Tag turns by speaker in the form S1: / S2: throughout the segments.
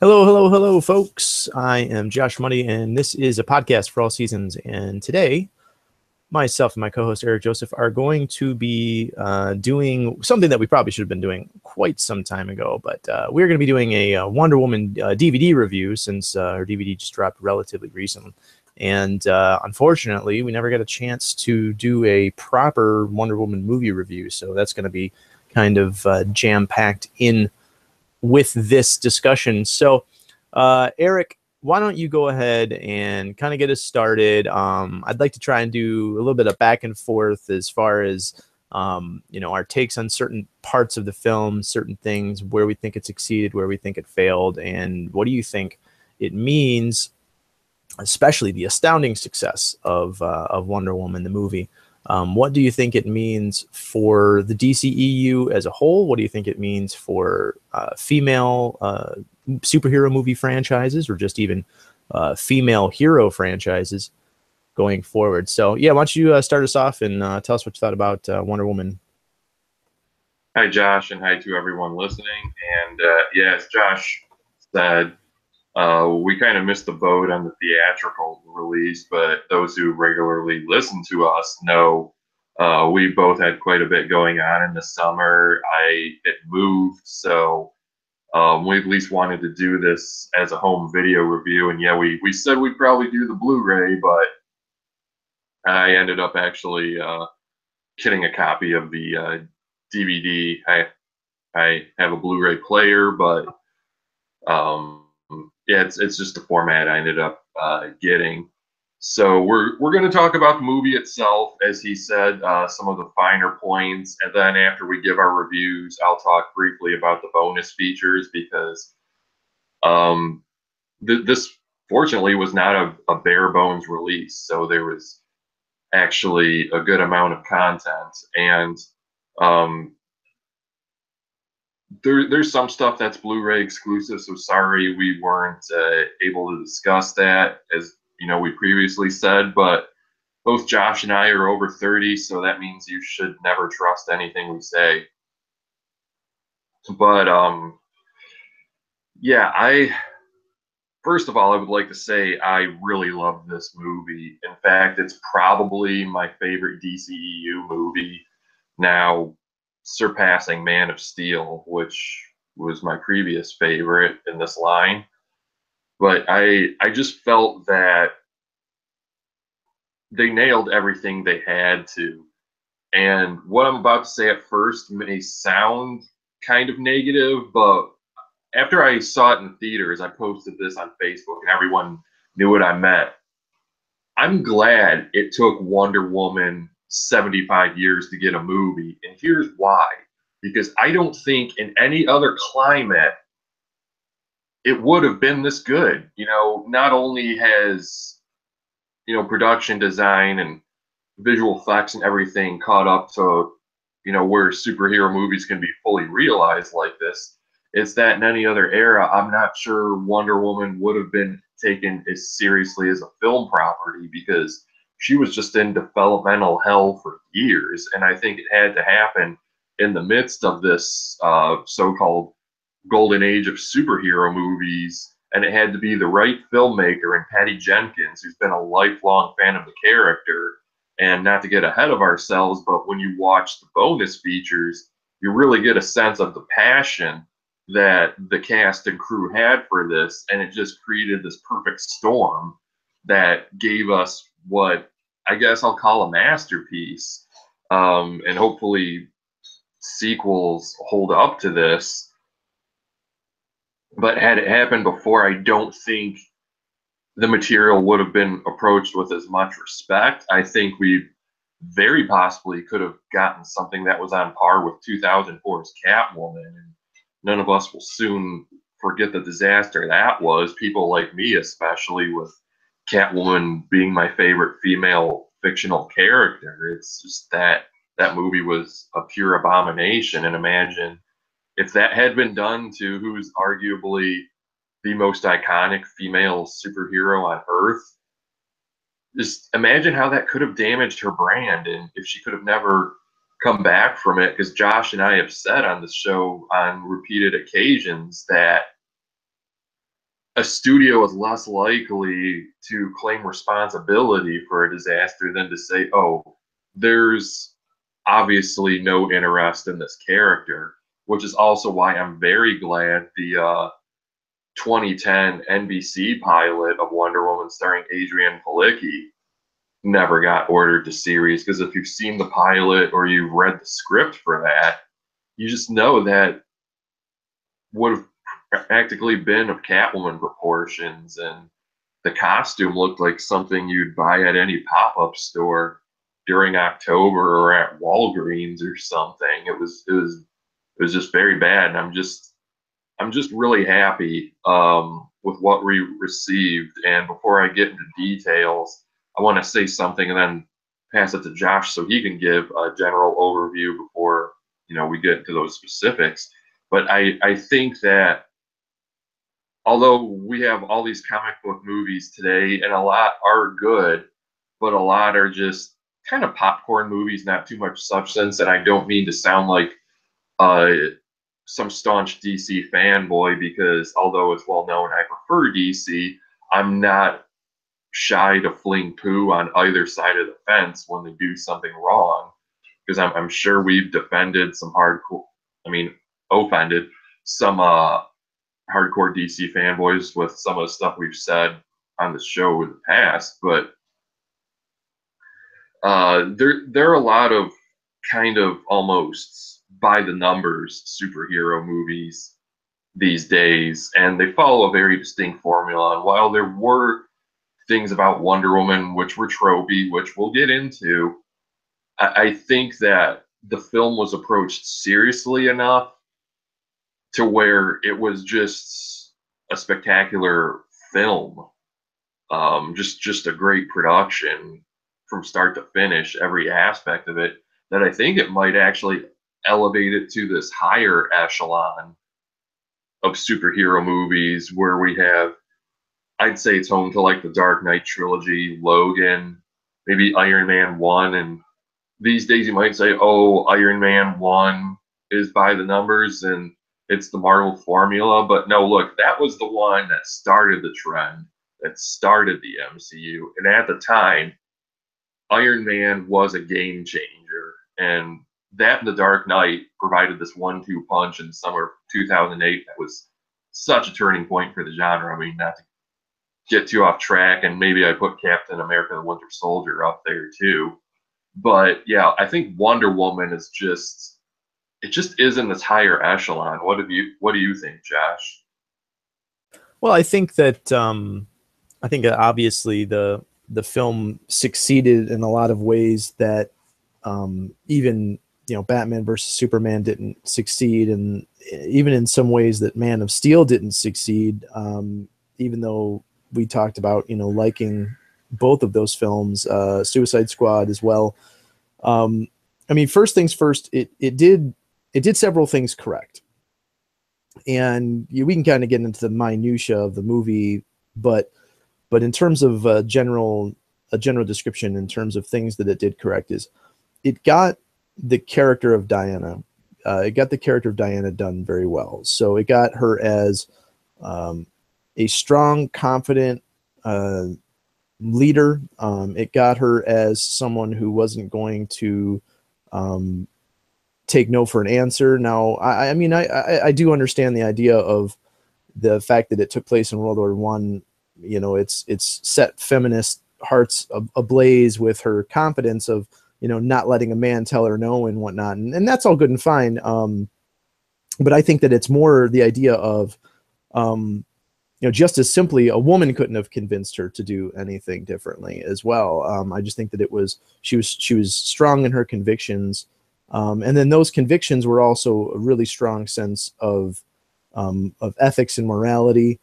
S1: Hello, hello, hello, folks. I am Josh Muddy, and this is a podcast for all seasons. And today, myself and my co-host Eric Joseph are going to be doing something that we probably should have been doing quite some time ago. But we're going to be doing a Wonder Woman DVD review since our DVD just dropped relatively recently. And unfortunately, we never got a chance to do a proper Wonder Woman movie review. So that's going to be kind of jam-packed in with this discussion. So, Eric, why don't you go ahead and kind of get us started? I'd like to try and do a little bit of back and forth as far as our takes on certain parts of the film, certain things, where we think it succeeded, where we think it failed, and what do you think it means, especially the astounding success of Wonder Woman, the movie. What do you think it means for the DCEU as a whole? What do you think it means for female superhero movie franchises, or just even female hero franchises going forward? So, yeah, why don't you start us off and tell us what you thought about Wonder Woman?
S2: Hi, Josh, and hi to everyone listening. And yeah, as Josh said, we kind of missed the boat on the theatrical release, but those who regularly listen to us know we both had quite a bit going on in the summer. I had moved, so we at least wanted to do this as a home video review. And yeah, we said we'd probably do the Blu-ray, but I ended up actually getting a copy of the DVD. I have a Blu-ray player, but yeah, it's just the format I ended up getting. So we're going to talk about the movie itself, as he said, some of the finer points, and then after we give our reviews, I'll talk briefly about the bonus features because this fortunately was not a bare bones release, so there was actually a good amount of content, and um, there's some stuff that's Blu-ray exclusive, so sorry we weren't able to discuss that, as we previously said, but both Josh and I are over 30, so that means you should never trust anything we say. But yeah, first of all, I would like to say I really love this movie. In fact, it's probably my favorite DCEU movie, now surpassing Man of Steel, which was my previous favorite in this line. But I just felt that they nailed everything they had to. And what I'm about to say at first may sound kind of negative, but after I saw it in theaters, I posted this on Facebook and everyone knew what I meant. I'm glad it took Wonder Woman 75 years to get a movie. And here's why. Because I don't think in any other climate it would have been this good. Not only has, production design and visual effects and everything caught up to, where superhero movies can be fully realized like this. It's that in any other era, I'm not sure Wonder Woman would have been taken as seriously as a film property because she was just in developmental hell for years. And I think it had to happen in the midst of this so-called golden age of superhero movies. And it had to be the right filmmaker and Patty Jenkins, who's been a lifelong fan of the character. And not to get ahead of ourselves, but when you watch the bonus features, you really get a sense of the passion that the cast and crew had for this. And it just created this perfect storm that gave us what I guess I'll call a masterpiece. And hopefully sequels hold up to this. But had it happened before, I don't think the material would have been approached with as much respect. I think we very possibly could have gotten something that was on par with 2004's Catwoman. And none of us will soon forget the disaster that was. People like me, especially, with Catwoman being my favorite female fictional character. It's just that movie was a pure abomination. And imagine if that had been done to who's arguably the most iconic female superhero on Earth. Just imagine how that could have damaged her brand and if she could have never come back from it. Because Josh and I have said on the show on repeated occasions that a studio is less likely to claim responsibility for a disaster than to say, oh, there's obviously no interest in this character, which is also why I'm very glad the 2010 NBC pilot of Wonder Woman starring Adrienne Palicki never got ordered to series, because if you've seen the pilot or you've read the script for that, you just know that would have practically been of Catwoman proportions, and the costume looked like something you'd buy at any pop-up store during October or at Walgreens or something. It was just very bad, and I'm just really happy with what we received. And before I get into details, I want to say something and then pass it to Josh so he can give a general overview before we get into those specifics. But I think that although we have all these comic book movies today, and a lot are good, but a lot are just kind of popcorn movies, not too much substance. And I don't mean to sound like uh, some staunch DC fanboy, because although it's well known I prefer DC, I'm not shy to fling poo on either side of the fence when they do something wrong, because I'm sure we've defended some hardcore, offended some hardcore DC fanboys with some of the stuff we've said on the show in the past. But there are a lot of kind of almost by the numbers superhero movies these days, and they follow a very distinct formula. And while there were things about Wonder Woman which were tropey, which we'll get into, I think that the film was approached seriously enough to where it was just a spectacular film, just a great production from start to finish, every aspect of it, that I think it might actually elevate it to this higher echelon of superhero movies, where we have, I'd say it's home to like the Dark Knight trilogy, Logan, maybe Iron Man 1. And these days you might say, oh, Iron Man 1 is by the numbers and it's the Marvel formula. But no, look, that was the one that started the trend, that started the MCU. And at the time, Iron Man was a game changer. And that and The Dark Knight provided this 1-2 punch in summer of 2008 that was such a turning point for the genre. I mean, not to get too off track, and maybe I put Captain America: The Winter Soldier up there too. But yeah, I think Wonder Woman is just, it just is in this higher echelon. What do you think, Josh?
S1: Well, I think that obviously the film succeeded in a lot of ways that even Batman versus Superman didn't succeed, and even in some ways that Man of Steel didn't succeed. Even though we talked about liking both of those films, Suicide Squad as well. First things first, it did several things correct, and we can kind of get into the minutia of the movie, but in terms of a general description, in terms of things that it did correct, is it got the character of Diana. It got the character of Diana done very well. So it got her as a strong, confident leader. It got her as someone who wasn't going to take no for an answer. Now, I do understand the idea of the fact that it took place in World War One. It's set feminist hearts ablaze with her confidence of not letting a man tell her no and whatnot, and that's all good and fine. But I think that it's more the idea of just as simply, a woman couldn't have convinced her to do anything differently as well. I just think that she was strong in her convictions, and then those convictions were also a really strong sense of ethics and morality.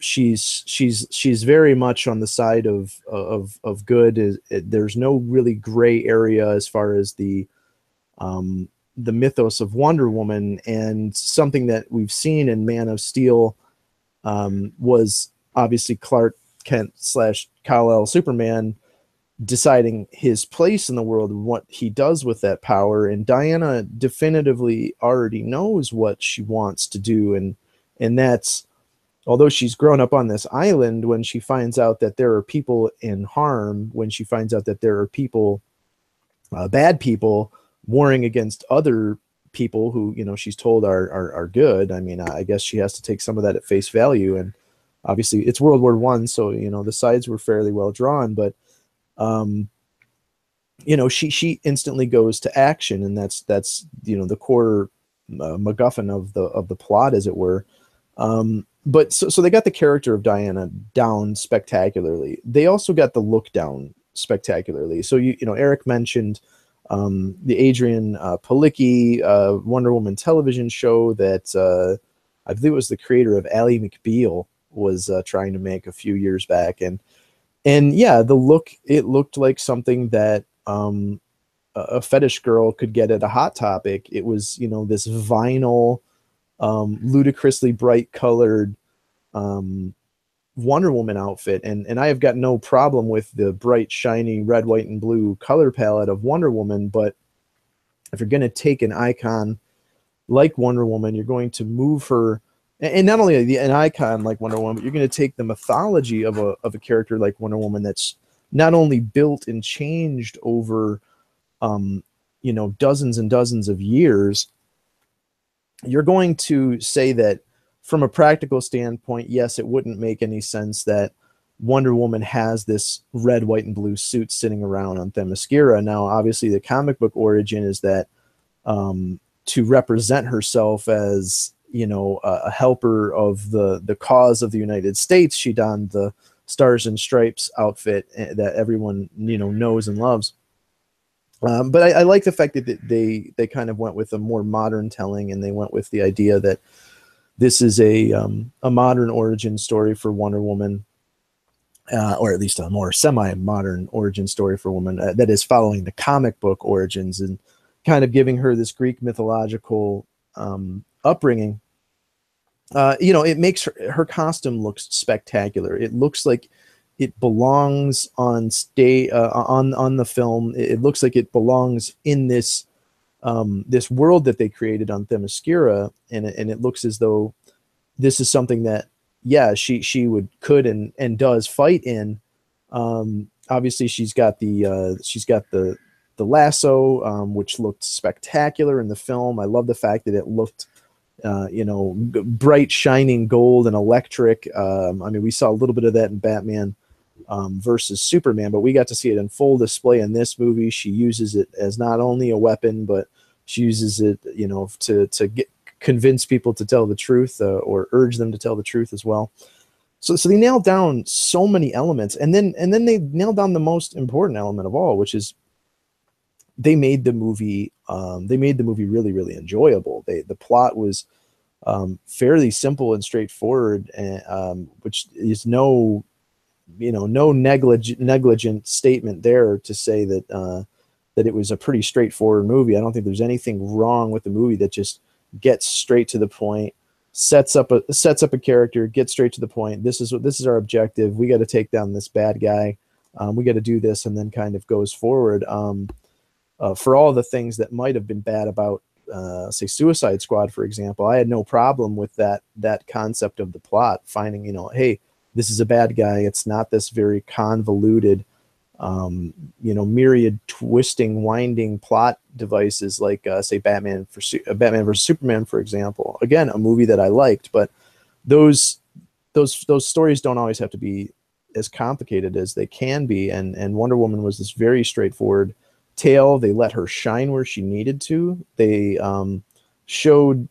S1: She's very much on the side of good. There's no really gray area as far as the mythos of Wonder Woman, and something that we've seen in Man of Steel was obviously Clark Kent / Kal-El Superman deciding his place in the world and what he does with that power. And Diana definitively already knows what she wants to do, and that's although she's grown up on this island, when she finds out that there are people in harm, when she finds out that there are people, bad people, warring against other people who, you know, she's told are good. I mean, I guess she has to take some of that at face value. And obviously it's World War I, so, you know, the sides were fairly well drawn, but you know, she instantly goes to action, and that's you know, the core MacGuffin of the plot, as it were. But so they got the character of Diana down spectacularly. They also got the look down spectacularly. So you know, Eric mentioned the Adrian Palicki Wonder Woman television show that I believe it was the creator of Ally McBeal was trying to make a few years back, and yeah, the look, it looked like something that a fetish girl could get at a Hot Topic. It was, you know, this vinyl, ludicrously bright colored Wonder Woman outfit, and I have got no problem with the bright, shiny red, white, and blue color palette of Wonder Woman, but if you're going to take an icon like Wonder Woman, you're going to move her, and not only an icon like Wonder Woman, but you're going to take the mythology of a character like Wonder Woman that's not only built and changed over you know, dozens and dozens of years. You're going to say that from a practical standpoint, yes, it wouldn't make any sense that Wonder Woman has this red, white, and blue suit sitting around on Themyscira. Now, obviously, the comic book origin is that to represent herself as, you know, a helper of the cause of the United States, she donned the Stars and Stripes outfit that everyone, you know, knows and loves. But I like the fact that they kind of went with a more modern telling, and they went with the idea that this is a modern origin story for Wonder Woman, or at least a more semi-modern origin story for woman that is following the comic book origins and kind of giving her this Greek mythological upbringing. You know, it makes her costume looks spectacular. It looks like it belongs on on the film. It looks like it belongs in this this world that they created on Themyscira, and it looks as though this is something that, yeah, she could and does fight in. Obviously, she's got the lasso, which looked spectacular in the film. I love the fact that it looked, you know, bright, shining gold and electric. I mean, we saw a little bit of that in Batman versus Superman, but we got to see it in full display in this movie. She uses it as not only a weapon, but she uses it, you know, to convince people to tell the truth, or urge them to tell the truth as well. So they nailed down so many elements, and then they nailed down the most important element of all, which is they made the movie really, really enjoyable. The plot was fairly simple and straightforward, and which is no negligent statement there to say that that it was a pretty straightforward movie. I don't think there's anything wrong with the movie that just gets straight to the point, sets up a character, gets straight to the point. This is our objective. We got to take down this bad guy. We got to do this, and then kind of goes forward. For all the things that might have been bad about, say, Suicide Squad, for example, I had no problem with that concept of the plot, finding, you know, hey, this is a bad guy. It's not this very convoluted, you know, myriad twisting, winding plot devices like, say, Batman versus Superman, for example. Again, a movie that I liked, but those stories don't always have to be as complicated as they can be. And Wonder Woman was this very straightforward tale. They let her shine where she needed to. They showed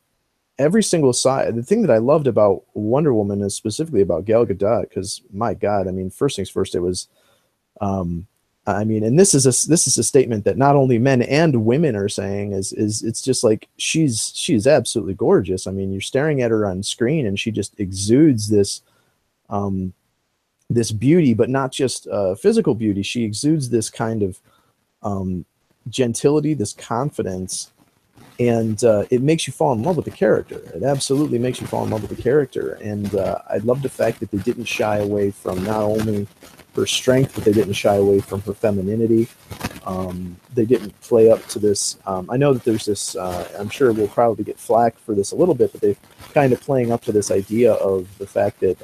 S1: every single side. The thing that I loved about Wonder Woman is specifically about Gal Gadot, because my God, I mean, first things first, it was, I mean, and this is a statement that not only men and women are saying, is it's just like she's absolutely gorgeous. I mean, you're staring at her on screen, and she just exudes this this beauty, but not just physical beauty. She exudes this kind of gentility, this confidence. And it makes you fall in love with the character. It absolutely makes you fall in love with the character. And I love the fact that they didn't shy away from not only her strength, but they didn't shy away from her femininity. They didn't play up to this. I know that there's this, I'm sure we'll probably get flack for this a little bit, but they're kind of playing up to this idea of the fact that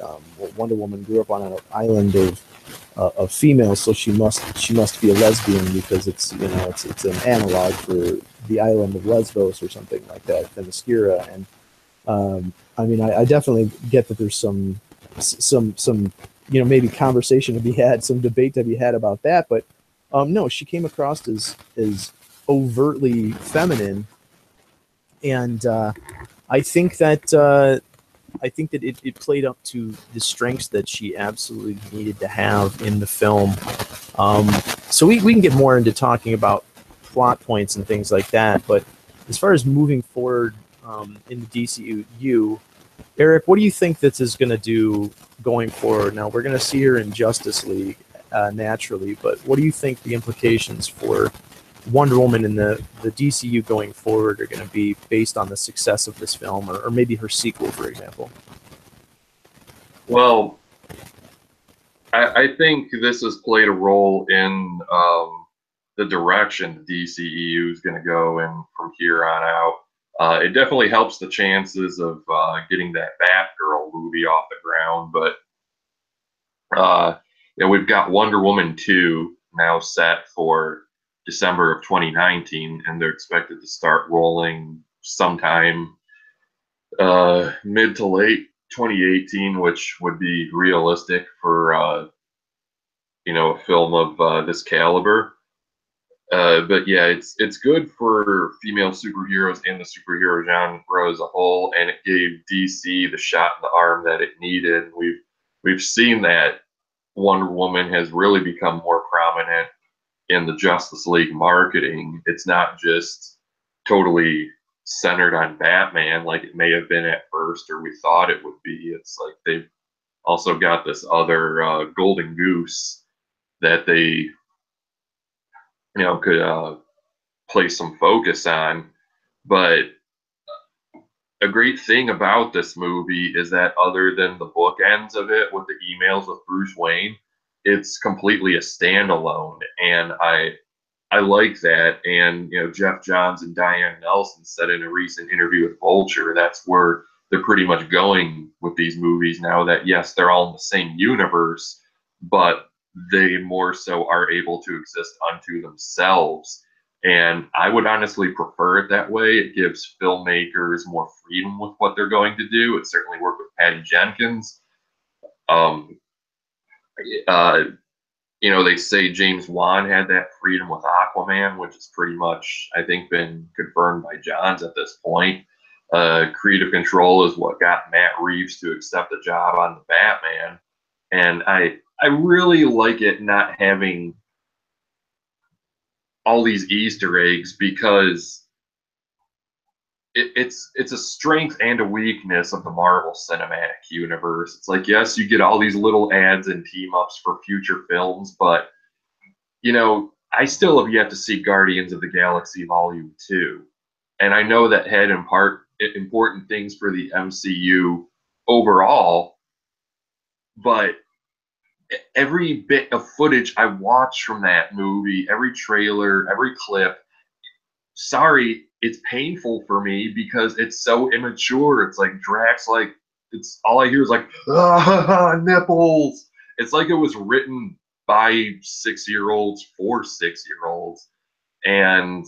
S1: Wonder Woman grew up on an island of females, so she must be a lesbian because it's, you know, it's an analog for the island of Lesbos or something like that, Themyscira. And I mean, I definitely get that there's some you know, maybe conversation to be had, some debate to be had about that, but no, she came across as overtly feminine, and I think that it played up to the strengths that she absolutely needed to have in the film. So we can get more into talking about plot points and things like that, but as far as moving forward in the DCEU, Eric, what do you think this is going to do going forward? Now, we're going to see her in Justice League naturally, but what do you think the implications for Wonder Woman in the DCU going forward are going to be based on the success of this film, or maybe her sequel, for example?
S2: Well, I think this has played a role in the direction the DCEU is going to go in from here on out. It definitely helps the chances of getting that Batgirl movie off the ground, but you know, we've got Wonder Woman 2 now set for December of 2019, and they're expected to start rolling sometime mid to late 2018, which would be realistic for you know, a film of this caliber. But yeah, it's good for female superheroes and the superhero genre as a whole, and it gave DC the shot in the arm that it needed. We've seen that Wonder Woman has really become more prominent in the Justice League marketing. It's not just totally centered on Batman like it may have been at first or we thought it would be. It's like they've also got this other golden goose that they, you know, could place some focus on. But a great thing about this movie is that other than the bookends of it with the emails with Bruce Wayne, it's completely a standalone, and I like that. And you know, Jeff Johns and Diane Nelson said in a recent interview with Vulture that's where they're pretty much going with these movies now. That yes, they're all in the same universe, but they more so are able to exist unto themselves. And I would honestly prefer it that way. It gives filmmakers more freedom with what they're going to do. It certainly worked with Patty Jenkins. Um, you know, they say James Wan had that freedom with Aquaman, which is pretty much, I think, been confirmed by Johns at this point. Creative control is what got Matt Reeves to accept the job on the Batman. And I really like it not having all these Easter eggs because it's a strength and a weakness of the Marvel Cinematic Universe. It's like, yes, you get all these little ads and team ups for future films, but you know, I still have yet to see Guardians of the Galaxy Volume 2. And I know that had in part important things for the MCU overall, but every bit of footage I watched from that movie, every trailer, every clip, sorry, it's painful for me because it's so immature. It's like Drax, like, it's all I hear is like, ah, nipples. It's like it was written by 6-year-olds for 6-year-olds. And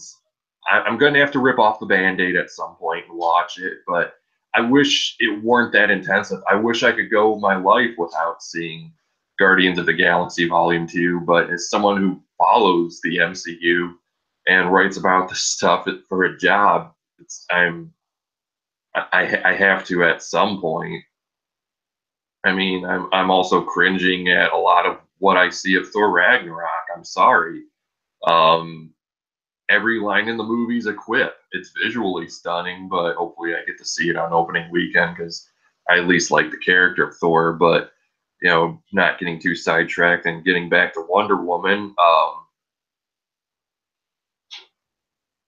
S2: I'm going to have to rip off the Band-Aid at some point and watch it, but I wish it weren't that intensive. I wish I could go my life without seeing Guardians of the Galaxy Volume 2, but as someone who follows the MCU and writes about this stuff for a job, I have to at some point. I mean, I'm also cringing at a lot of what I see of Thor Ragnarok. I'm sorry. Every line in the movie is a quip. It's visually stunning, but hopefully I get to see it on opening weekend because I at least like the character of Thor. But you know, not getting too sidetracked and getting back to Wonder Woman.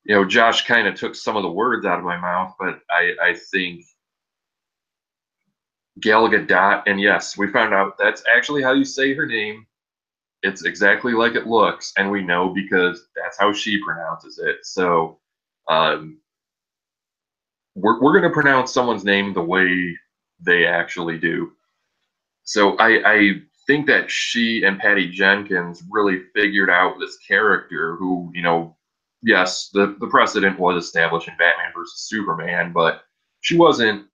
S2: You know, Josh kind of took some of the words out of my mouth, but I think Gal Gadot, and yes, we found out that's actually how you say her name. it's exactly like it looks, and we know because that's how she pronounces it. So um, we're going to pronounce someone's name the way they actually do. So I think that she and Patty Jenkins really figured out this character who, yes, the precedent was established in Batman versus Superman, but she wasn't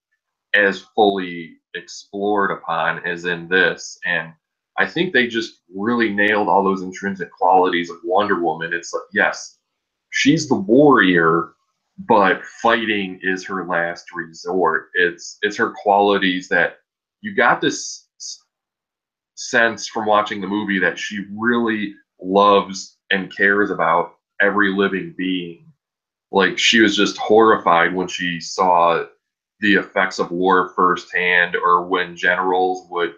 S2: as fully explored upon as in this. And I think they just really nailed all those intrinsic qualities of Wonder Woman. It's like, yes, she's the warrior, but fighting is her last resort. It's her qualities that you got this sense from watching the movie that she really loves and cares about every living being. Like she was just horrified when she saw the effects of war firsthand, or when generals would,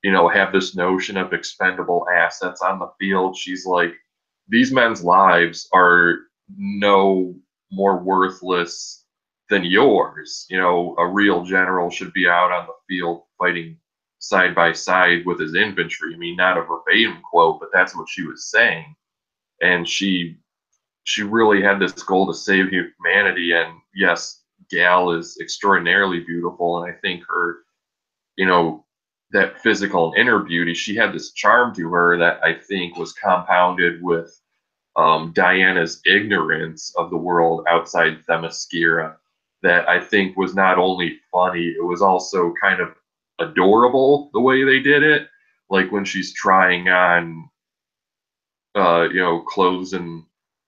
S2: have this notion of expendable assets on the field. She's like, these men's lives are no more worthless than yours. A real general should be out on the field fighting side by side with his infantry. I mean, not a verbatim quote, but that's what she was saying. And she really had this goal to save humanity. And yes, Gal is extraordinarily beautiful, and I think her, you know, that physical and inner beauty, she had this charm to her that I think was compounded with Diana's ignorance of the world outside Themyscira, that I think was not only funny, it was also kind of adorable the way they did it. Like when she's trying on, clothes in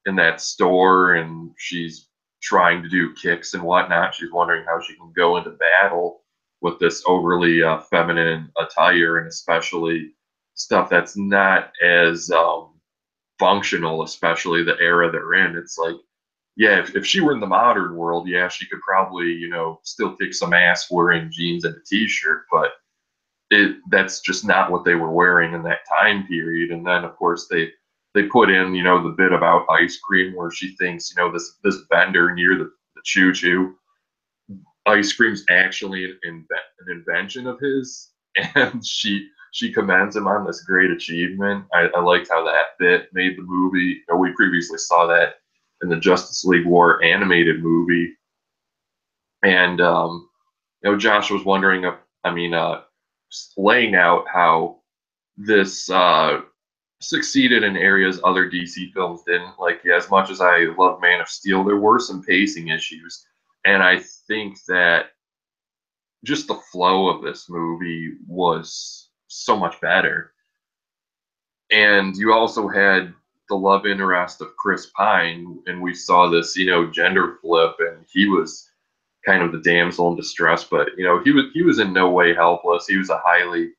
S2: that store, and she's trying to do kicks and whatnot. She's wondering how she can go into battle with this overly feminine attire, and especially stuff that's not as functional, especially the era they're in. It's like, yeah, if she were in the modern world, yeah, she could probably, still kick some ass wearing jeans and a t-shirt, but that's just not what they were wearing in that time period. And then of course they put in, the bit about ice cream where she thinks, this vendor near the choo choo, ice cream's actually an invention of his, and she commends him on this great achievement. I liked how that bit made the movie. We previously saw that in the Justice League War animated movie. And Josh was wondering if, laying out how this succeeded in areas other DC films didn't. Like, yeah, as much as I love Man of Steel, there were some pacing issues, and I think that just the flow of this movie was so much better. And you also had the love interest of Chris Pine, and we saw this, gender flip, and he was kind of the damsel in distress, but he was in no way helpless. He was a highly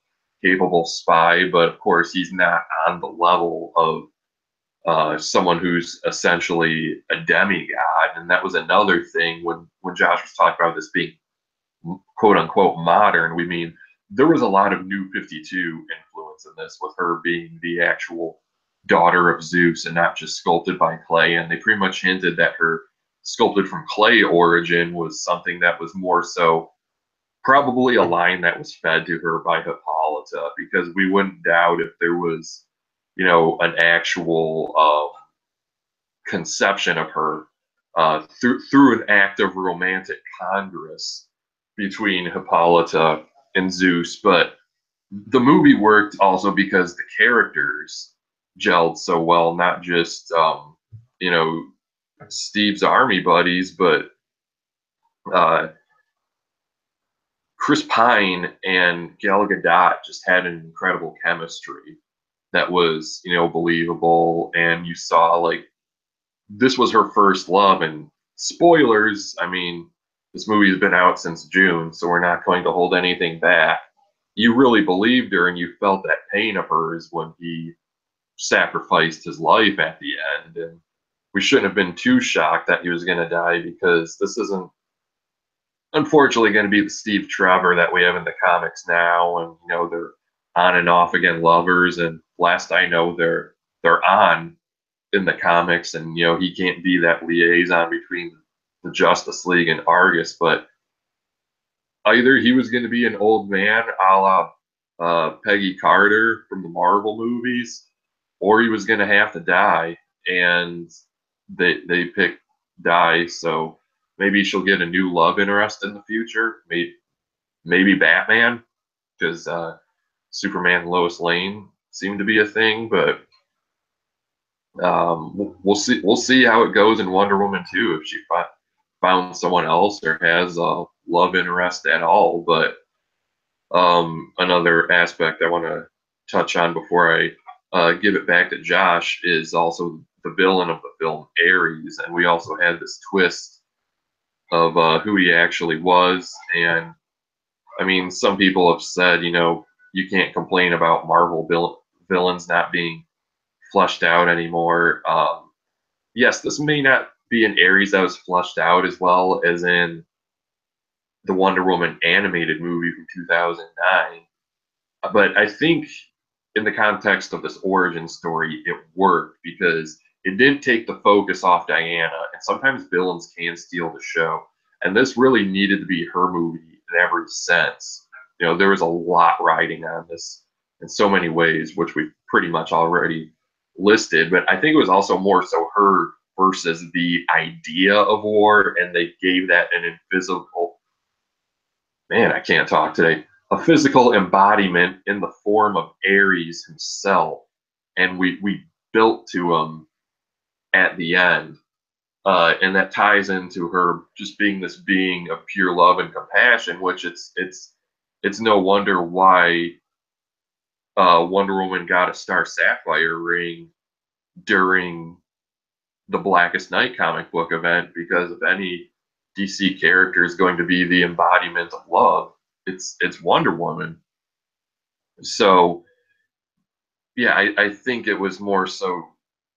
S2: capable spy, but of course he's not on the level of someone who's essentially a demigod. And that was another thing when Josh was talking about this being quote unquote modern. We mean there was a lot of New 52 influence in this, with her being the actual daughter of Zeus and not just sculpted by clay. And they pretty much hinted that her sculpted from clay origin was something that was more so probably a line that was fed to her by Hippolyta, because we wouldn't doubt if there was, an actual conception of her through an act of romantic congress between Hippolyta and Zeus. But the movie worked also because the characters gelled so well, not just Steve's army buddies, but uh, Chris Pine and Gal Gadot just had an incredible chemistry that was, believable. And you saw, like, this was her first love. And spoilers, I mean, this movie has been out since June, so we're not going to hold anything back. You really believed her, and you felt that pain of hers when he sacrificed his life at the end. And we shouldn't have been too shocked that he was going to die, because this isn't, unfortunately, going to be the Steve Trevor that we have in the comics now. And they're on and off again lovers, and last I know they're on in the comics. And he can't be that liaison between the Justice League and Argus, but either he was going to be an old man a la Peggy Carter from the Marvel movies, or he was going to have to die, and they picked die. So maybe she'll get a new love interest in the future. Maybe Batman, because Superman and Lois Lane seem to be a thing, but we'll see. We'll see how it goes in Wonder Woman 2 if she found someone else or has a love interest at all. But another aspect I want to touch on before I give it back to Josh is also the villain of the film, Ares, and we also had this twist of who he actually was. And I mean, some people have said, you can't complain about Marvel villains not being fleshed out anymore. Yes, this may not be an Ares that was fleshed out as well as in the Wonder Woman animated movie from 2009. But I think in the context of this origin story, it worked because it didn't take the focus off Diana. And sometimes villains can steal the show. And this really needed to be her movie in every sense. There was a lot riding on this in so many ways, which we've pretty much already listed. But I think it was also more so her versus the idea of war. And they gave that an invisible, man, I can't talk today, a physical embodiment in the form of Ares himself. And we built to him at the end. And that ties into her just being this being of pure love and compassion, which it's no wonder why Wonder Woman got a Star Sapphire ring during the Blackest Night comic book event, because if any DC character is going to be the embodiment of love, it's Wonder Woman. So yeah, I think it was more so,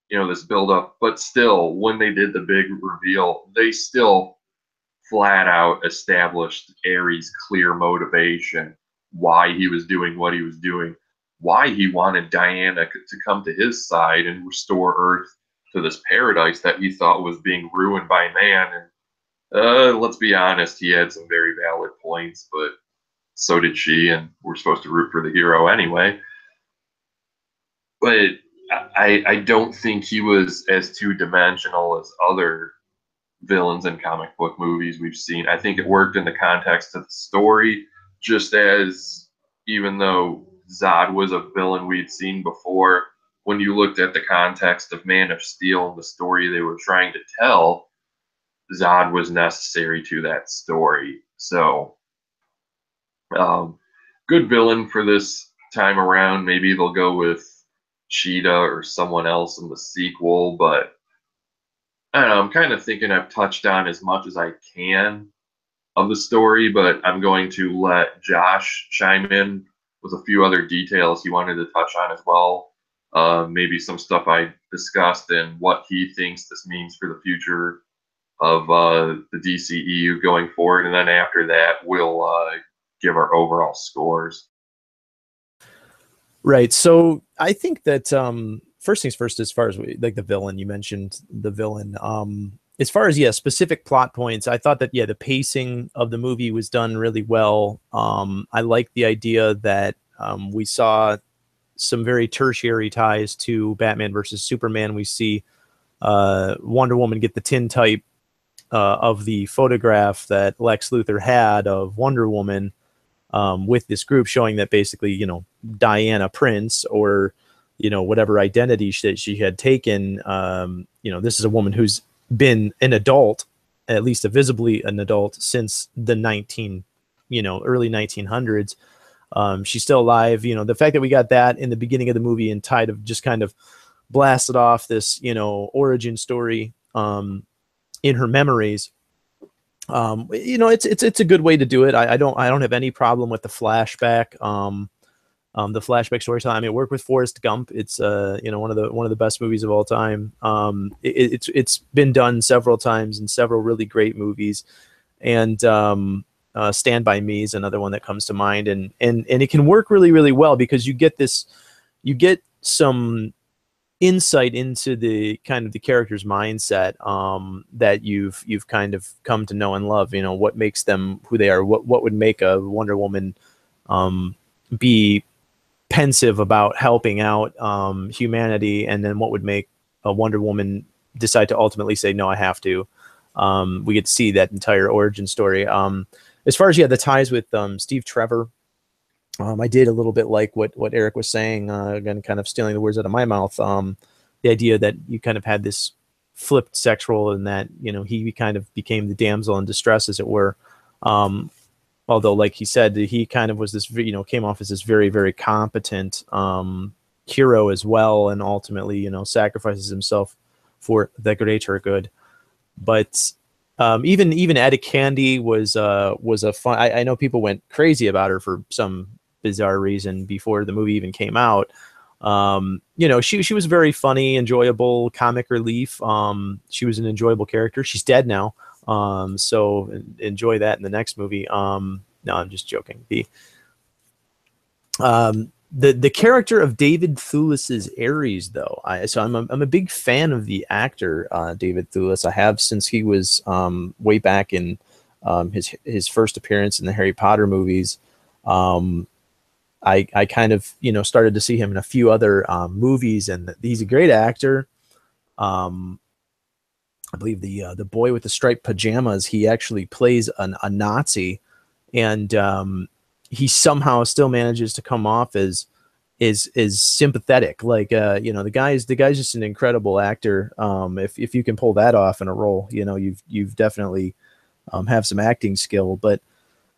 S2: this build up, but still, when they did the big reveal, they still flat out established Ares' clear motivation, why he was doing what he was doing, why he wanted Diana to come to his side and restore Earth to this paradise that he thought was being ruined by man. And let's be honest, he had some very valid points, but so did she, and we're supposed to root for the hero anyway. But I don't think he was as two-dimensional as other villains in comic book movies we've seen. I think it worked in the context of the story, just as even though Zod was a villain we'd seen before, when you looked at the context of Man of Steel and the story they were trying to tell, Zod was necessary to that story. So, good villain for this time around. Maybe they'll go with Cheetah or someone else in the sequel, but I don't know, I'm kind of thinking I've touched on as much as I can of the story, but I'm going to let Josh chime in with a few other details he wanted to touch on as well. Maybe some stuff I discussed and what he thinks this means for the future of the DCEU going forward. And then after that, we'll give our overall scores.
S1: Right. So I think that first things first, as far as like the villain, you mentioned the villain. As far as specific plot points, I thought that the pacing of the movie was done really well. I like the idea that we saw some very tertiary ties to Batman versus Superman. We see Wonder Woman get the tintype of the photograph that Lex Luthor had of Wonder Woman with this group, showing that basically, Diana Prince, or whatever identity that she had taken, this is a woman who's been an adult, at least visibly an adult, since the early 1900s. She's still alive. The fact that we got that in the beginning of the movie and tied of just kind of blasted off this origin story in her memories. It's a good way to do it. I don't have any problem with the flashback. The flashback storytelling. I mean, it worked with Forrest Gump. It's one of the best movies of all time. It's been done several times in several really great movies, and Stand By Me is another one that comes to mind. And it can work really, really well because you get some insight into the kind of the character's mindset that you've kind of come to know and love. What makes them who they are. What would make a Wonder Woman be pensive about helping out humanity, and then what would make a Wonder Woman decide to ultimately say, no, I have to. We get to see that entire origin story. As far as the ties with Steve Trevor, I did a little bit like what Eric was saying, again, kind of stealing the words out of my mouth. The idea that you kind of had this flipped sex role, and that he kind of became the damsel in distress, as it were. Although, like he said, he kind of was this, came off as this very, very competent hero as well, and ultimately, sacrifices himself for the greater good. But even Etta Candy was a fun. I know people went crazy about her for some bizarre reason before the movie even came out. She was very funny, enjoyable comic relief. She was an enjoyable character. She's dead now. So enjoy that in the next movie. No, I'm just joking. The character of David Thewlis's Ares, though, I'm a big fan of the actor David Thewlis. I have since he was way back in his first appearance in the Harry Potter movies. I kind of started to see him in a few other movies, and he's a great actor. I believe the boy with the striped pajamas, he actually plays a Nazi, and he somehow still manages to come off as sympathetic. Like the guy's just an incredible actor. If you can pull that off in a role, you've definitely have some acting skill. But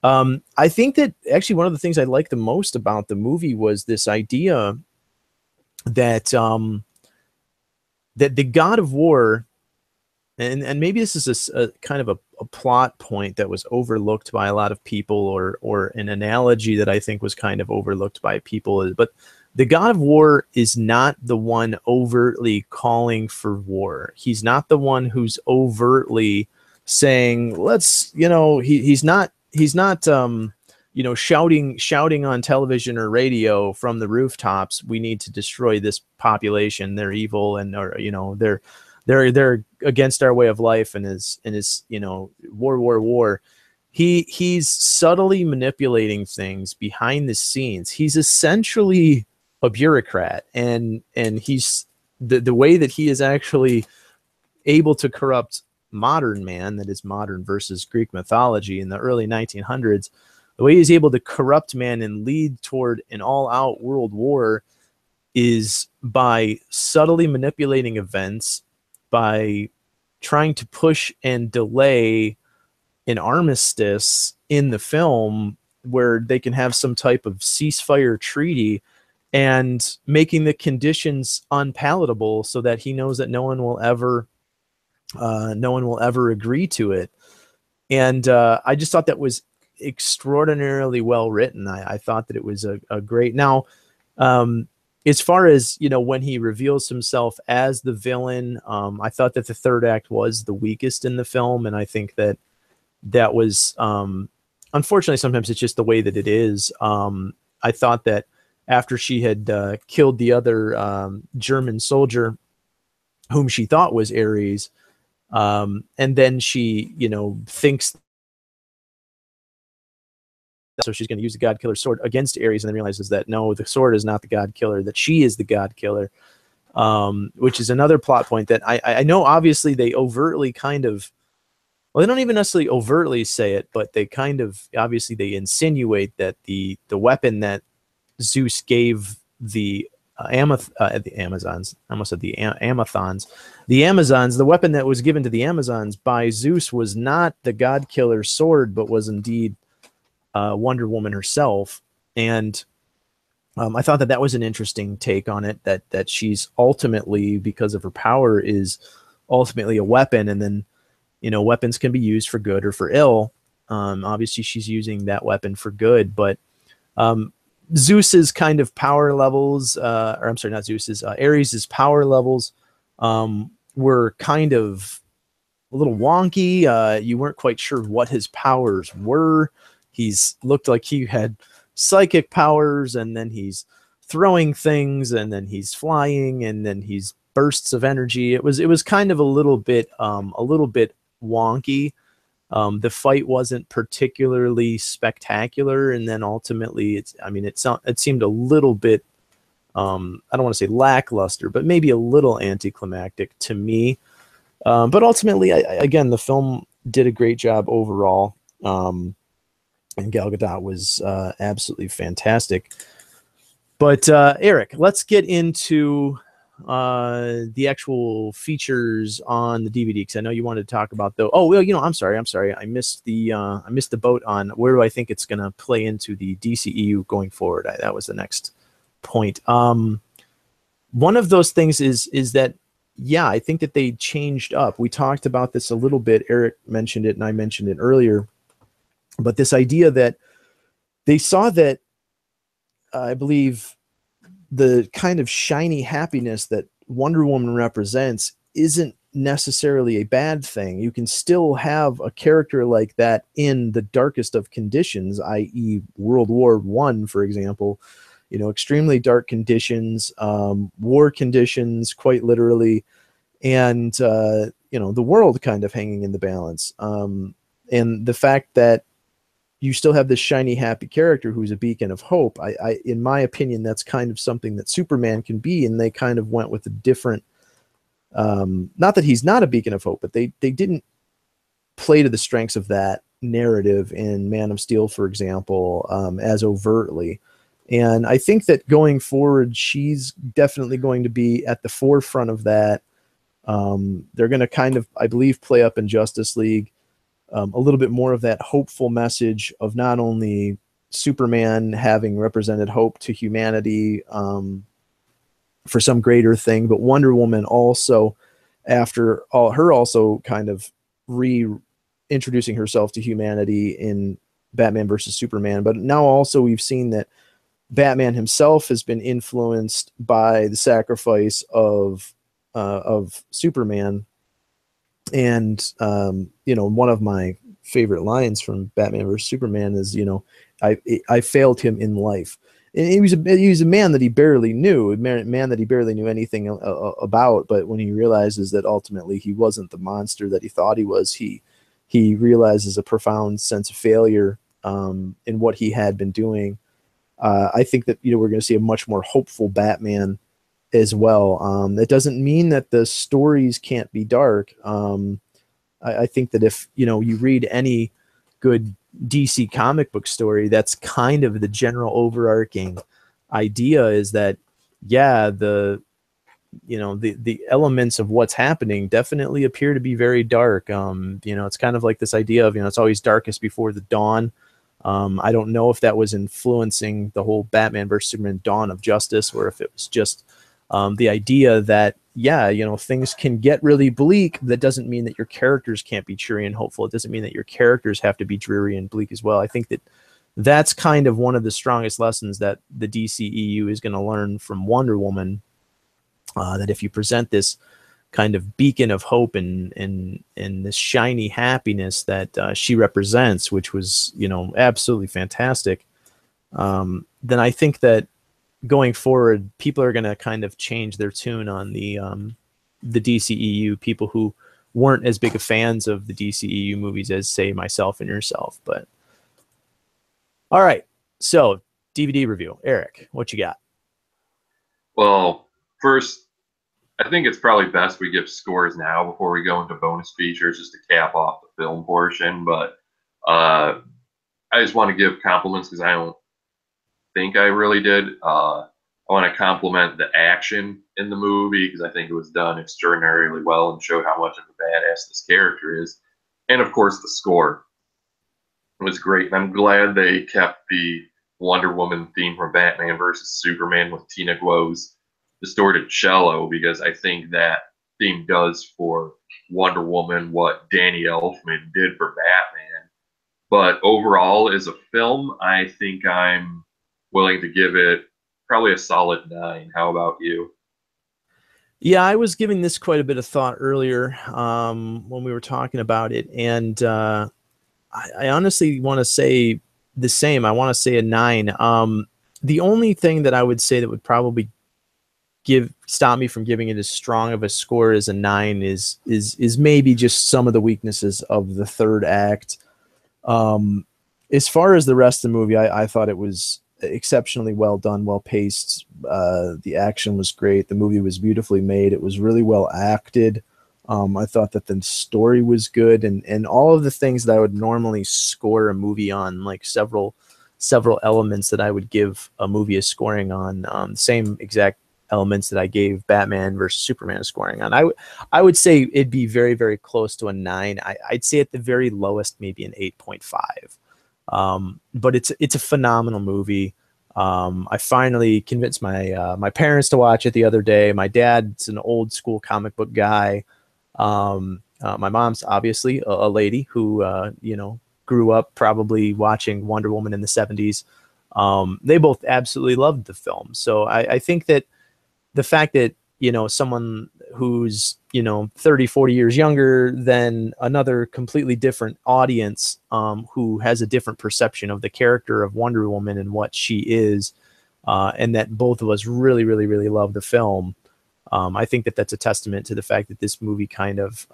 S1: I think that actually one of the things I liked the most about the movie was this idea that that the God of War, and maybe this is a kind of a plot point that was overlooked by a lot of people, or an analogy that I think was kind of overlooked by people, but the God of War is not the one overtly calling for war. He's not the one who's overtly saying, let's, he's not shouting on television or radio from the rooftops, we need to destroy this population, they're evil, and they're against our way of life, and is war. He's subtly manipulating things behind the scenes. He's essentially a bureaucrat, and he's the way that he is actually able to corrupt modern man, that is modern versus Greek mythology in the early 1900s, the way he's able to corrupt man and lead toward an all-out world war is by subtly manipulating events, by trying to push and delay an armistice in the film where they can have some type of ceasefire treaty, and making the conditions unpalatable so that he knows that no one will ever agree to it. And I just thought that was extraordinarily well written. I thought that it was a great. Now, as far as when he reveals himself as the villain, I thought that the third act was the weakest in the film, and I think that was unfortunately, sometimes it's just the way that it is. I thought that after she had killed the other German soldier, whom she thought was Ares, and then she thinks so she's going to use the God Killer sword against Ares, and then realizes that no, the sword is not the God Killer, that she is the God Killer, which is another plot point that I know obviously they overtly kind of, well, they don't even necessarily overtly say it, but they kind of obviously they insinuate that the weapon that Zeus gave the Amazons, I almost said the Amathons, the weapon that was given to the Amazons by Zeus was not the God Killer sword, but was indeed Wonder Woman herself. And I thought that was an interesting take on it, that she's ultimately, because of her power, is ultimately a weapon, and then weapons can be used for good or for ill. Obviously she's using that weapon for good, but Zeus's kind of power levels, or I'm sorry, not Zeus's, Ares's power levels were kind of a little wonky. You weren't quite sure what his powers were. He's looked like he had psychic powers, and then he's throwing things, and then he's flying, and then he's bursts of energy. It was kind of a little bit wonky. The fight wasn't particularly spectacular, and then ultimately, it seemed a little bit, I don't want to say lackluster, but maybe a little anticlimactic to me. But ultimately, again, the film did a great job overall, and Gal Gadot was absolutely fantastic. But Eric, let's get into the actual features on the DVD, because I know you wanted to talk about those. Oh well, I'm sorry. I missed the boat on where do I think it's going to play into the DCEU going forward. That was the next point. One of those things is that, yeah, I think that they changed up. We talked about this a little bit. Eric mentioned it, and I mentioned it earlier. But this idea that they saw that, I believe, the kind of shiny happiness that Wonder Woman represents isn't necessarily a bad thing. You can still have a character like that in the darkest of conditions, i.e. World War I, for example. Extremely dark conditions, war conditions, quite literally, and the world kind of hanging in the balance. And the fact that you still have this shiny, happy character who's a beacon of hope. In my opinion, that's kind of something that Superman can be, and they kind of went with a different. Not that he's not a beacon of hope, but they didn't play to the strengths of that narrative in Man of Steel, for example, as overtly. And I think that going forward, she's definitely going to be at the forefront of that. They're going to kind of, I believe, play up in Justice League. A little bit more of that hopeful message of not only Superman having represented hope to humanity for some greater thing, but Wonder Woman also, after all, her also kind of reintroducing herself to humanity in Batman versus Superman. But now also we've seen that Batman himself has been influenced by the sacrifice of Superman. And one of my favorite lines from Batman vs Superman is, I failed him in life. And he was a man that he barely knew, a man that he barely knew anything about. But when he realizes that ultimately he wasn't the monster that he thought he was, he realizes a profound sense of failure in what he had been doing. I think that we're going to see a much more hopeful Batman as well. That doesn't mean that the stories can't be dark. I think that if you read any good DC comic book story, that's kind of the general overarching idea, is that the elements of what's happening definitely appear to be very dark. It's kind of like this idea of it's always darkest before the dawn. I don't know if that was influencing the whole Batman versus Superman Dawn of Justice, or if it was just the idea that, things can get really bleak. That doesn't mean that your characters can't be cheery and hopeful. It doesn't mean that your characters have to be dreary and bleak as well. I think that that's kind of one of the strongest lessons that the DCEU is going to learn from Wonder Woman, that if you present this kind of beacon of hope and this shiny happiness that she represents, which was, absolutely fantastic, then I think that going forward, people are going to kind of change their tune on the DCEU. People who weren't as big of fans of the DCEU movies as, say, myself and yourself. But all right, so DVD review. Eric, what you got?
S2: Well, first, I think it's probably best we give scores now before we go into bonus features, just to cap off the film portion. But I just want to give compliments because I don't think I really did. I want to compliment the action in the movie because I think it was done extraordinarily well and showed how much of a badass this character is. And of course, the score was great. And I'm glad they kept the Wonder Woman theme from Batman versus Superman with Tina Guo's distorted cello, because I think that theme does for Wonder Woman what Danny Elfman did for Batman. But overall, as a film, I think I'm willing to give it probably a solid 9. How about you?
S1: Yeah, I was giving this quite a bit of thought earlier when we were talking about it, and I honestly want to say the same. I want to say a 9. The only thing that I would say that would probably stop me from giving it as strong of a score as a 9 is maybe just some of the weaknesses of the third act. As far as the rest of the movie, I thought it was exceptionally well done, well paced. The action was great. The movie was beautifully made. It was really well acted. I thought that the story was good, and all of the things that I would normally score a movie on, like several elements that I would give a movie a scoring on, same exact elements that I gave Batman versus Superman a scoring on. I would say it'd be very, very close to a 9. I'd say at the very lowest, maybe an 8.5. But it's a phenomenal movie. I finally convinced my parents to watch it the other day. My dad's an old school comic book guy. My mom's obviously a lady who grew up probably watching Wonder Woman in the 70s. They both absolutely loved the film. So I think that the fact that someone who's 30, 40 years younger than another completely different audience, who has a different perception of the character of Wonder Woman and what she is, and that both of us really, really, really love the film. I think that that's a testament to the fact that this movie kind of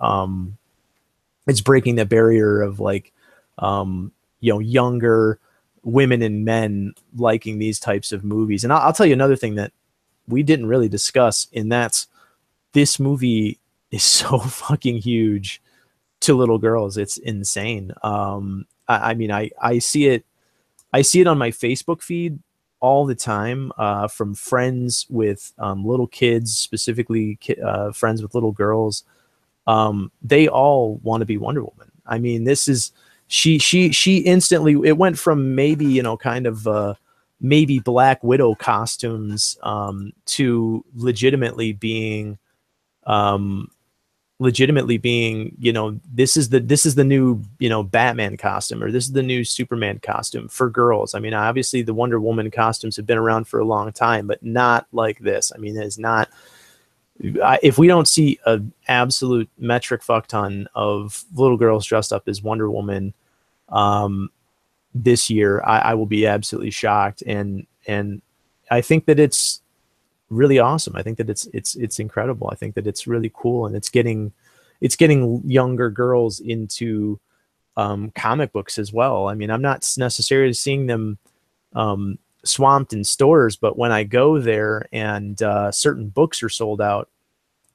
S1: it's breaking the barrier of like younger women and men liking these types of movies. And I'll tell you another thing that we didn't really discuss, and that's this movie is so fucking huge to little girls. It's insane. I mean, I see it on my Facebook feed all the time, from friends with little kids, specifically friends with little girls. They all want to be Wonder Woman. I mean, this is she instantly, it went from maybe kind of maybe Black Widow costumes to legitimately being this is the new Batman costume, or this is the new Superman costume for girls. I mean, obviously the Wonder Woman costumes have been around for a long time, but not like this. I mean, it's not, if we don't see an absolute metric fuck ton of little girls dressed up as Wonder Woman this year, I will be absolutely shocked. And I think that it's really awesome. I think that it's incredible. I think that it's really cool, and it's getting younger girls into comic books as well. I mean, I'm not necessarily seeing them swamped in stores, but when I go there and certain books are sold out,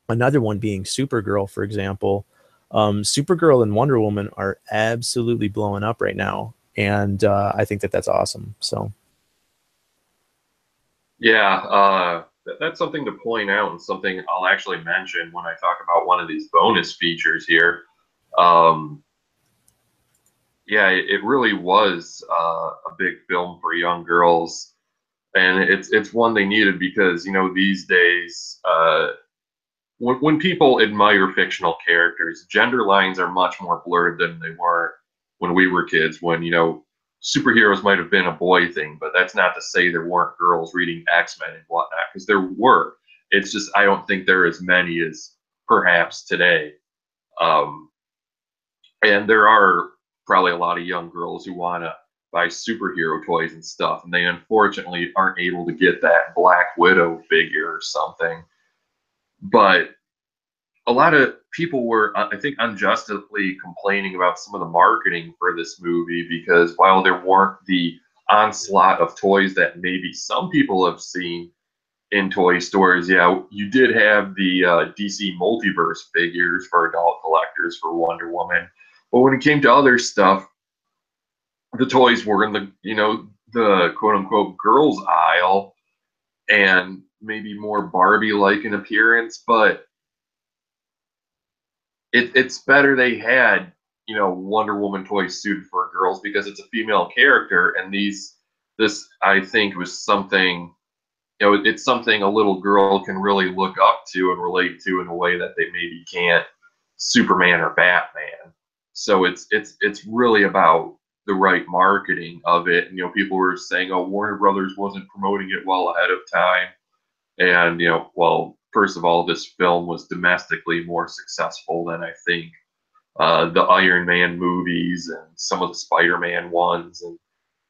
S1: another one being Supergirl, for example, Supergirl and Wonder Woman are absolutely blowing up right now. And I think that that's awesome. So,
S2: Yeah, that's something to point out, and something I'll actually mention when I talk about one of these bonus features here. Um, yeah, it really was a big film for young girls, and it's one they needed because these days, when people admire fictional characters, gender lines are much more blurred than they were when we were kids. When superheroes might have been a boy thing, but that's not to say there weren't girls reading X-Men and whatnot, because there were. It's just I don't think there are as many as perhaps today. Um, and there are probably a lot of young girls who want to buy superhero toys and stuff, and they unfortunately aren't able to get that Black Widow figure or something. But a lot of people were, I think, unjustly complaining about some of the marketing for this movie, because while there weren't the onslaught of toys that maybe some people have seen in toy stores, yeah, you did have the DC multiverse figures for adult collectors for Wonder Woman. But when it came to other stuff, the toys were in the quote unquote girls aisle, and maybe more Barbie like in appearance, but it's better they had Wonder Woman toys suited for girls, because it's a female character, and this I think was something, it's something a little girl can really look up to and relate to in a way that they maybe can't Superman or Batman. So it's really about the right marketing of it. And people were saying, oh, Warner Brothers wasn't promoting it well ahead of time. And well, first of all, this film was domestically more successful than I think the Iron Man movies and some of the Spider-Man ones, and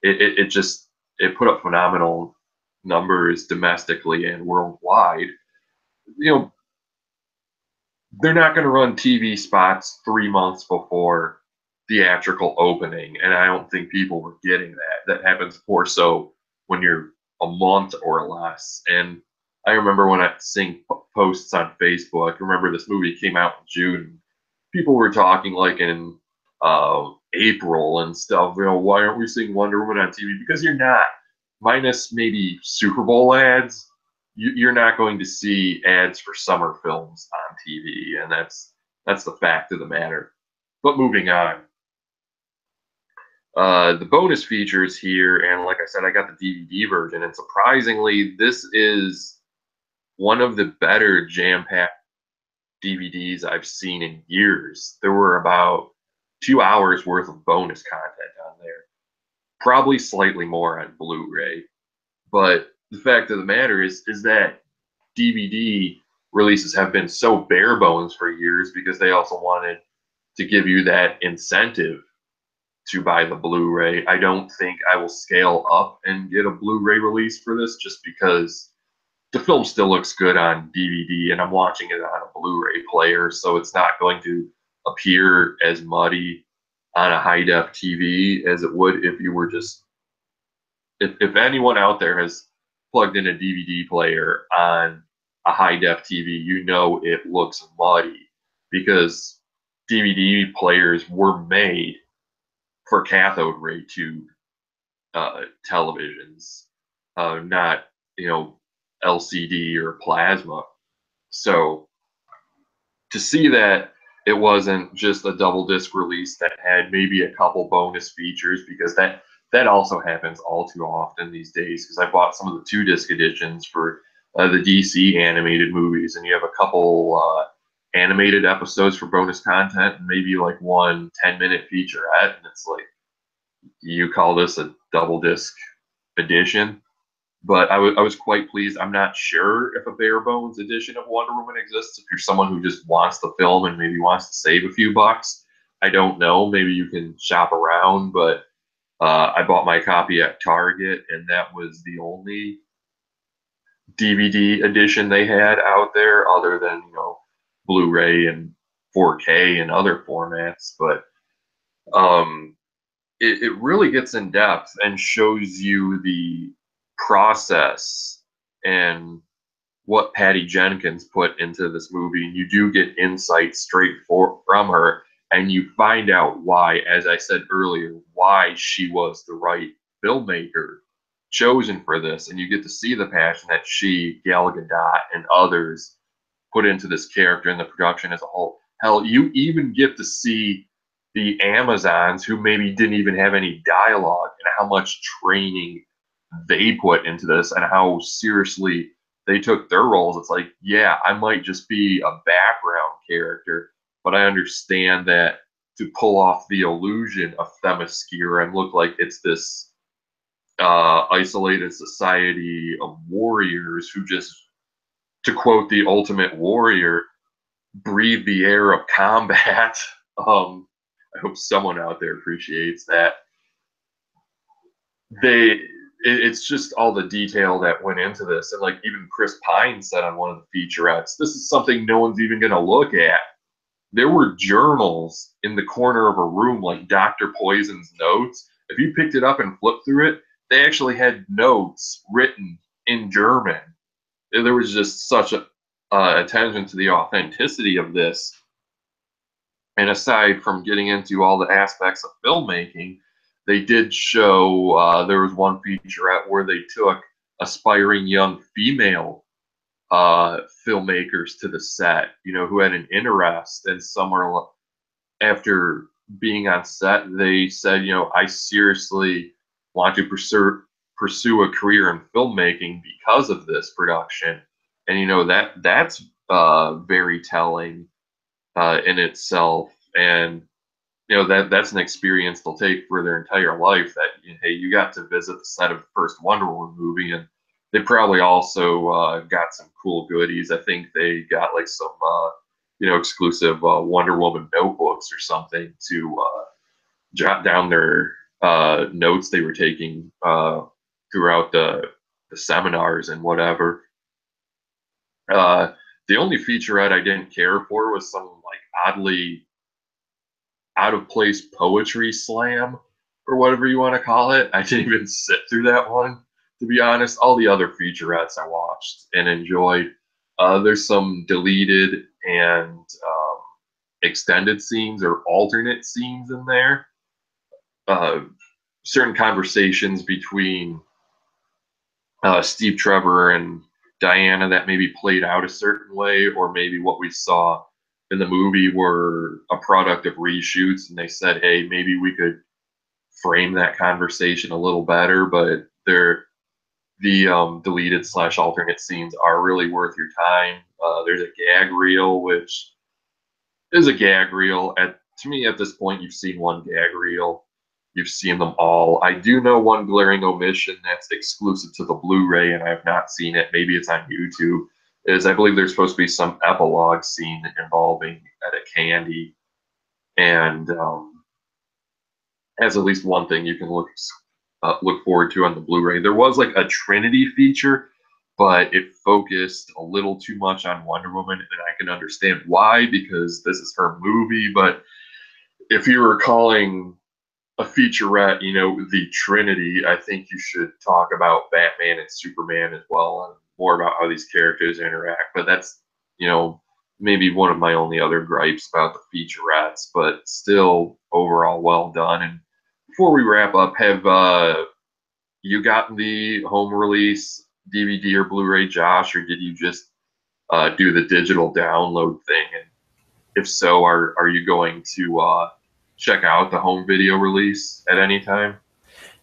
S2: it just it put up phenomenal numbers domestically and worldwide. you know, they're not going to run TV spots 3 months before theatrical opening, and I don't think people were getting that. That happens more so when you're a month or less. And I remember when I seeing posts on Facebook. Remember, this movie came out in June. People were talking like in April and stuff. Why aren't we seeing Wonder Woman on TV? Because you're not. Minus maybe Super Bowl ads, you're not going to see ads for summer films on TV, and that's the fact of the matter. But moving on, the bonus features here, and like I said, I got the DVD version, and surprisingly, this is one of the better jam-packed DVDs I've seen in years. There were about 2 hours worth of bonus content on there, probably slightly more on Blu-ray. But the fact of the matter is that DVD releases have been so bare bones for years because they also wanted to give you that incentive to buy the Blu-ray. I don't think I will scale up and get a Blu-ray release for this just because the film still looks good on DVD and I'm watching it on a Blu-ray player, so it's not going to appear as muddy on a high-def TV as it would if you were just if anyone out there has plugged in a DVD player on a high-def TV, you know it looks muddy because DVD players were made for cathode ray tube televisions, not LCD or plasma. So to see that it wasn't just a double disc release that had maybe a couple bonus features, because that also happens all too often these days, because I bought some of the 2 disc editions for the DC animated movies, and you have a couple animated episodes for bonus content and maybe like one 10-minute featurette, and it's like, you call this a double disc edition? But I was quite pleased. I'm not sure if a bare bones edition of Wonder Woman exists. If you're someone who just wants the film and maybe wants to save a few bucks, I don't know. Maybe you can shop around, but I bought my copy at Target, and that was the only DVD edition they had out there, other than Blu-ray and 4K and other formats. But it really gets in depth and shows you the process and what Patty Jenkins put into this movie. And you do get insight straight from her, and you find out why, as I said earlier, why she was the right filmmaker chosen for this. And you get to see the passion that she, Gal Gadot, and others put into this character and the production as a whole. Hell, you even get to see the Amazons, who maybe didn't even have any dialogue, and how much training they put into this and how seriously they took their roles. It's like, yeah, I might just be a background character, but I understand that to pull off the illusion of Themyscira and look like it's this isolated society of warriors who just, to quote the Ultimate Warrior, breathe the air of combat. I hope someone out there appreciates that. It's just all the detail that went into this. And like even Chris Pine said on one of the featurettes, this is something no one's even going to look at. There were journals in the corner of a room, like Dr. Poison's notes. If you picked it up and flipped through it, they actually had notes written in German. There was just such a attention to the authenticity of this. And aside from getting into all the aspects of filmmaking, they did show, there was one featurette where they took aspiring young female filmmakers to the set, who had an interest, and somewhere after being on set, they said, I seriously want to pursue a career in filmmaking because of this production. And that's very telling in itself. And that's an experience they'll take for their entire life, that hey, you got to visit the set of the first Wonder Woman movie. And they probably also got some cool goodies. I think they got like some exclusive Wonder Woman notebooks or something to jot down their notes they were taking throughout the seminars and whatever. The only featurette I didn't care for was some like oddly out of place poetry slam or whatever you want to call it. I didn't even sit through that one, to be honest. All the other featurettes I watched and enjoyed. There's some deleted and extended scenes or alternate scenes in there. Certain conversations between Steve Trevor and Diana that maybe played out a certain way, or maybe what we saw in the movie were a product of reshoots, and they said, hey, maybe we could frame that conversation a little better, but the deleted / alternate scenes are really worth your time. There's a gag reel, which is a gag reel. To me, at this point, you've seen one gag reel. You've seen them all. I do know one glaring omission that's exclusive to the Blu-ray, and I have not seen it. Maybe it's on YouTube. Is I believe there's supposed to be some epilogue scene involving Etta Candy, and has at least one thing you can look forward to on the Blu-ray. There was like a Trinity feature, but it focused a little too much on Wonder Woman, and I can understand why, because this is her movie. But if you were calling a featurette, the Trinity, I think you should talk about Batman and Superman as well, and more about how these characters interact. But that's, maybe one of my only other gripes about the featurettes, but still overall well done. And before we wrap up, have you gotten the home release DVD or Blu-ray, Josh, or did you just do the digital download thing? And if so, are you going to check out the home video release at any time?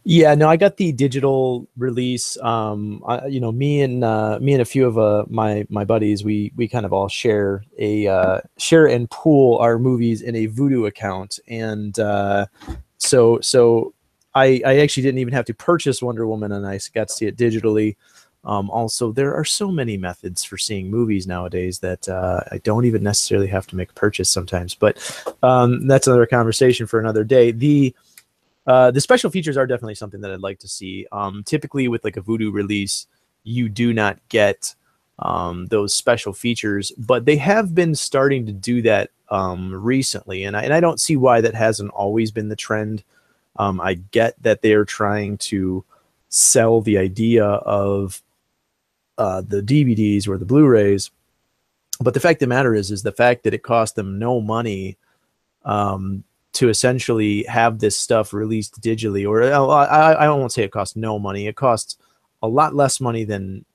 S1: Yeah, no, I got the digital release. Me and a few of my buddies, we kind of all share and pool our movies in a Voodoo account, and so I actually didn't even have to purchase Wonder Woman, and I got to see it digitally. Also, there are so many methods for seeing movies nowadays that I don't even necessarily have to make a purchase sometimes. But that's another conversation for another day. The special features are definitely something that I'd like to see. Typically, with like a Voodoo release, you do not get those special features, but they have been starting to do that recently, and I don't see why that hasn't always been the trend. I get that they're trying to sell the idea of the DVDs or the Blu-rays, but the fact of the matter is the fact that it cost them no money to essentially have this stuff released digitally, or I won't say it costs no money. It costs a lot less money than,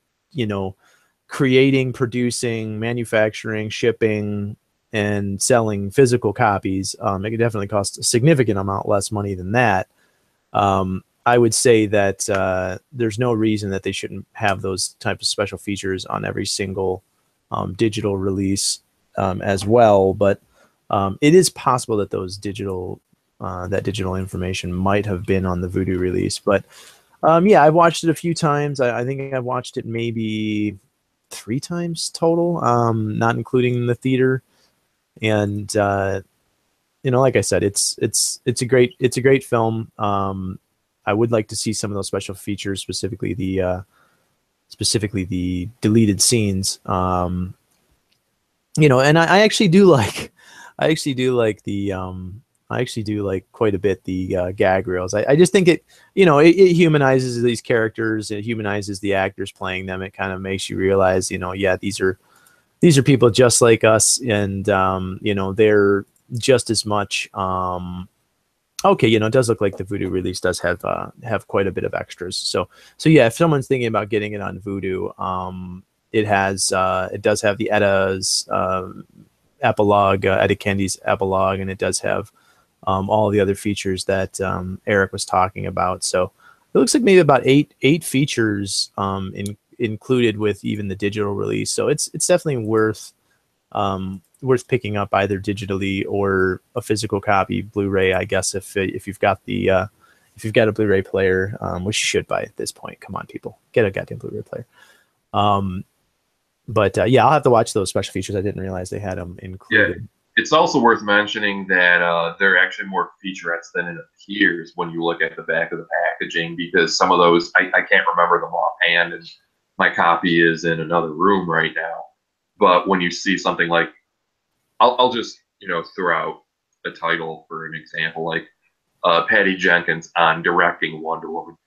S1: creating, producing, manufacturing, shipping, and selling physical copies. It could definitely cost a significant amount less money than that. I would say that there's no reason that they shouldn't have those types of special features on every single digital release as well. But it is possible that those digital information might have been on the Voodoo release. But yeah, I've watched it a few times. I think I've watched it maybe 3 times total, not including the theater. And like I said, it's a great film. I would like to see some of those special features, specifically the deleted scenes. And I actually do like quite a bit the gag reels. I just think it humanizes these characters. It humanizes the actors playing them. It kind of makes you realize, yeah, these are people just like us, and they're just as much. Okay, it does look like the Voodoo release does have quite a bit of extras. So yeah, if someone's thinking about getting it on Voodoo, it does have the Etta's epilogue, Etta Candy's epilogue, and it does have all the other features that Eric was talking about. So it looks like maybe about eight features included with even the digital release. So it's definitely worth picking up either digitally or a physical copy, Blu-ray. I guess if you've got a Blu-ray player, which you should buy at this point. Come on, people, get a goddamn Blu-ray player. But yeah, I'll have to watch those special features. I didn't realize they had them included.
S2: Yeah. It's also worth mentioning that there are actually more featurettes than it appears when you look at the back of the packaging, because some of those, I can't remember them offhand, and my copy is in another room right now. But when you see something like, I'll just, throw out a title for an example, like Patty Jenkins on directing Wonder Woman.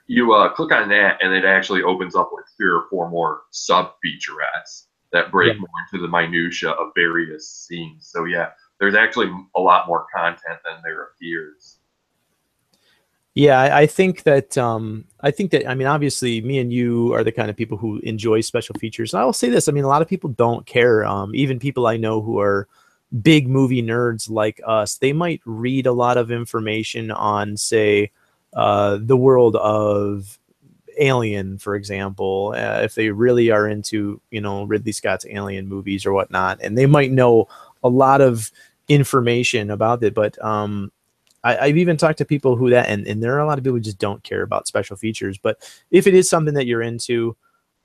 S2: You click on that, and it actually opens up like 3 or 4 more sub-featurettes that break more into the minutia of various scenes. So yeah, there's actually a lot more content than there appears.
S1: Yeah, I think that I mean, obviously me and you are the kind of people who enjoy special features. And I will say this, I mean, a lot of people don't care. Even people I know who are big movie nerds like us, they might read a lot of information on, say, the world of Alien, for example, if they really are into, Ridley Scott's Alien movies or whatnot, and they might know a lot of information about it. But I've even talked to people who and there are a lot of people who just don't care about special features. But if it is something that you're into,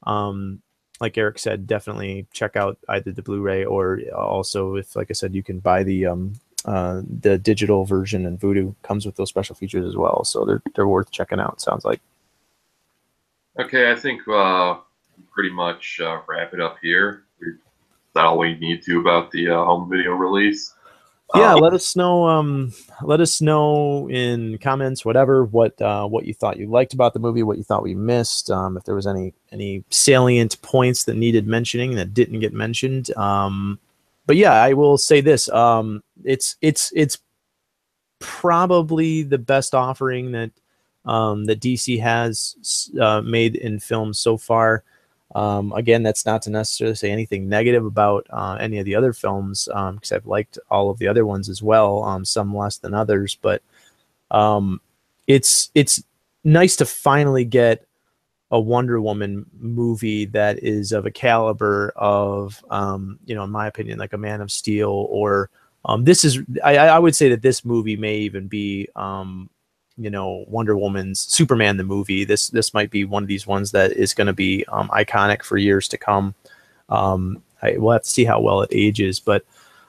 S1: like Eric said, definitely check out either the Blu-ray, or also, if, like I said, you can buy the digital version, and Vudu comes with those special features as well. So they're worth checking out, sounds like.
S2: Okay, I think pretty much wrap it up here. That's all we need to about the home video release.
S1: Yeah, let us know. Let us know in comments, whatever, what you thought you liked about the movie, what you thought we missed, if there was any salient points that needed mentioning that didn't get mentioned. But yeah, I will say this: it's probably the best offering that that DC has made in film so far. Again, that's not to necessarily say anything negative about any of the other films, because I've liked all of the other ones as well, some less than others. But it's nice to finally get a Wonder Woman movie that is of a caliber of, in my opinion, like a Man of Steel, or this is, I would say that this movie may even be, Wonder Woman's Superman the movie. This might be one of these ones that is going to be iconic for years to come. We'll have to see how well it ages. But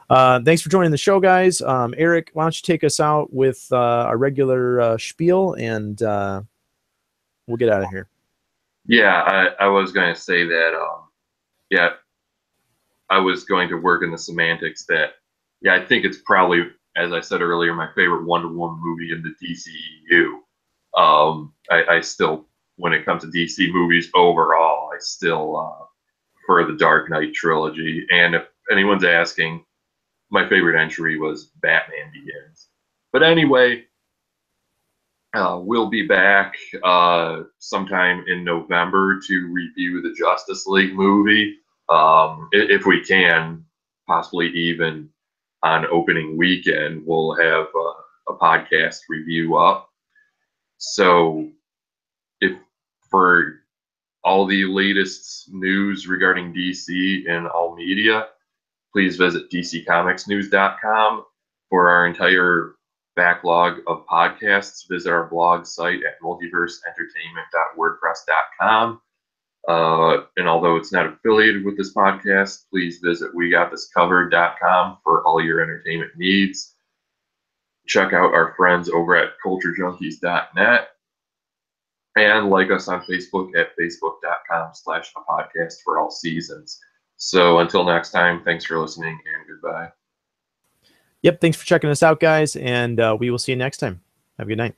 S1: thanks for joining the show, guys. Eric, why don't you take us out with our regular spiel, and we'll get out of here.
S2: Yeah, I was going to say that, yeah, I was going to work in the semantics that, yeah, I think it's probably, as I said earlier, my favorite Wonder Woman movie in the DCEU. I still, when it comes to DC movies overall, I still prefer the Dark Knight trilogy. And if anyone's asking, my favorite entry was Batman Begins. But anyway, we'll be back sometime in November to review the Justice League movie, if we can, possibly even on opening weekend. We'll have a podcast review up. So if for all the latest news regarding DC and all media, please visit dccomicsnews.com. For our entire backlog of podcasts, visit our blog site at multiverseentertainment.wordpress.com. And although it's not affiliated with this podcast, please visit wegotThisCovered.com for all your entertainment needs. Check out our friends over at culturejunkies.net, and like us on Facebook at facebook.com/a-podcast for all seasons. So until next time, thanks for listening, and goodbye.
S1: Yep, thanks for checking us out, guys, and we will see you next time. Have a good night.